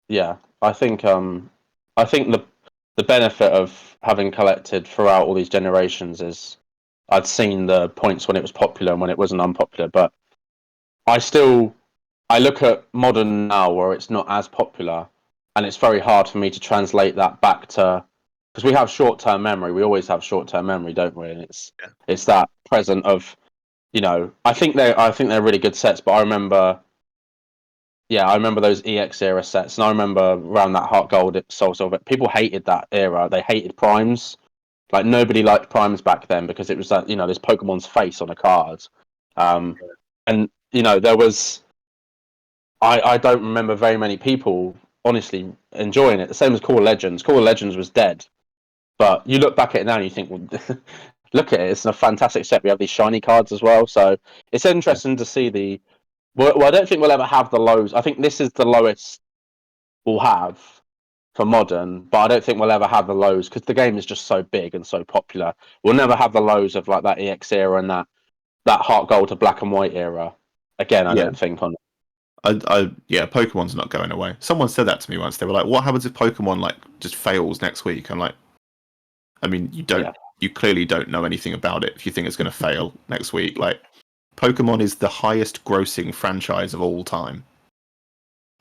Yeah, I think the benefit of having collected throughout all these generations is I'd seen the points when it was popular and when it wasn't unpopular, but I look at modern now where it's not as popular, and it's very hard for me to translate that back to, because we have short-term memory. We always have short-term memory, don't we? And it's that present of, I think they're really good sets, but I remember those EX era sets, and I remember around that Heart Gold, Soul Silver, people hated that era. They hated primes. Like nobody liked primes back then because it was that there's Pokemon's face on a card, and there was. I don't remember very many people honestly enjoying it. The same as Call of Legends. Call of Legends was dead, but you look back at it now and you think, well, look at it. It's a fantastic set. We have these shiny cards as well, so it's interesting to see the. Well, I don't think we'll ever have the lows. I think this is the lowest we'll have for modern, but I don't think we'll ever have the lows because the game is just so big and so popular. We'll never have the lows of like that EX era and that Heart Gold to Black and White era. Again, I don't think on. Pokemon's not going away. Someone said that to me once. They were like, "What happens if Pokemon like just fails next week?" I'm like, I mean, you clearly don't know anything about it if you think it's going to fail next week. Like, Pokemon is the highest grossing franchise of all time,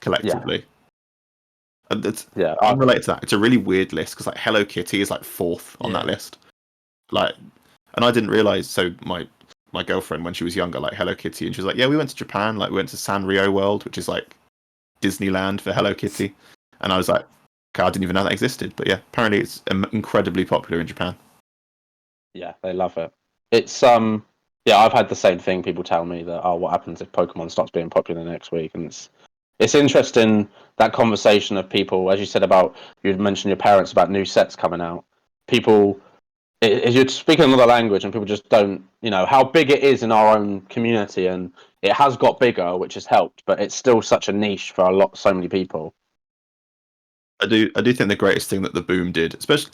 collectively. And I'm related to that. It's a really weird list because like Hello Kitty is like fourth on that list. Like, and I didn't realize. So my girlfriend, when she was younger, like Hello Kitty, and she was like, "Yeah, we went to Japan. Like, we went to Sanrio World, which is like Disneyland for Hello Kitty." And I was like, "Okay, I didn't even know that existed." But yeah, apparently it's incredibly popular in Japan. Yeah, they love it. It's I've had the same thing. People tell me that, oh, what happens if Pokemon stops being popular next week? And it's interesting that conversation of people, as you said about you mentioned your parents about new sets coming out. People, you're speaking another language, and people just don't, how big it is in our own community, and it has got bigger, which has helped, but it's still such a niche for so many people. I do think the greatest thing that the Boom did, especially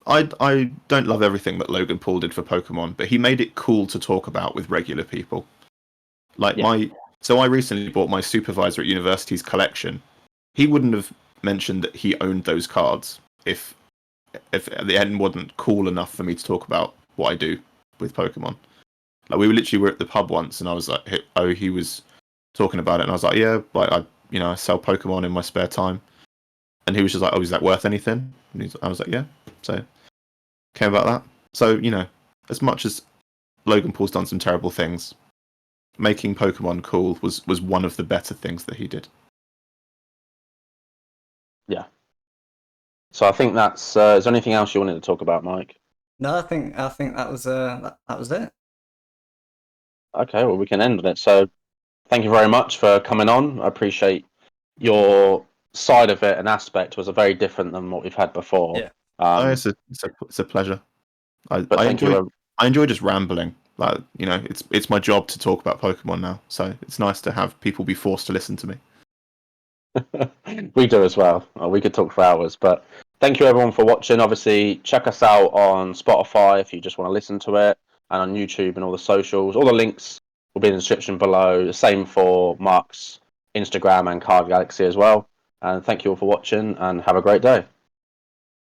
I don't love everything that Logan Paul did for Pokemon, but he made it cool to talk about with regular people. Like so I recently bought my supervisor at university's collection. He wouldn't have mentioned that he owned those cards if the end wasn't cool enough for me to talk about what I do with Pokemon. Like we were at the pub once, and I was like, he was talking about it, and I was like, yeah, like I sell Pokemon in my spare time, and he was just like, oh, is that worth anything? And I was like, yeah. So came about that. So as much as Logan Paul's done some terrible things, making Pokemon cool was one of the better things that he did. Yeah. So I think that's. Is there anything else you wanted to talk about, Mike? No, I think that was that was it. Okay, well we can end on it. So thank you very much for coming on. I appreciate your side of it and aspect was a very different than what we've had before. Yeah. It's a pleasure. I enjoy just rambling. Like it's my job to talk about Pokemon now, so it's nice to have people be forced to listen to me. We do as well. We could talk for hours, but thank you everyone for watching. Obviously, check us out on Spotify if you just want to listen to it. and on YouTube and all the socials. All the links will be in the description below. The same for Mark's Instagram and Card Galaxy as well. And thank you all for watching, and have a great day.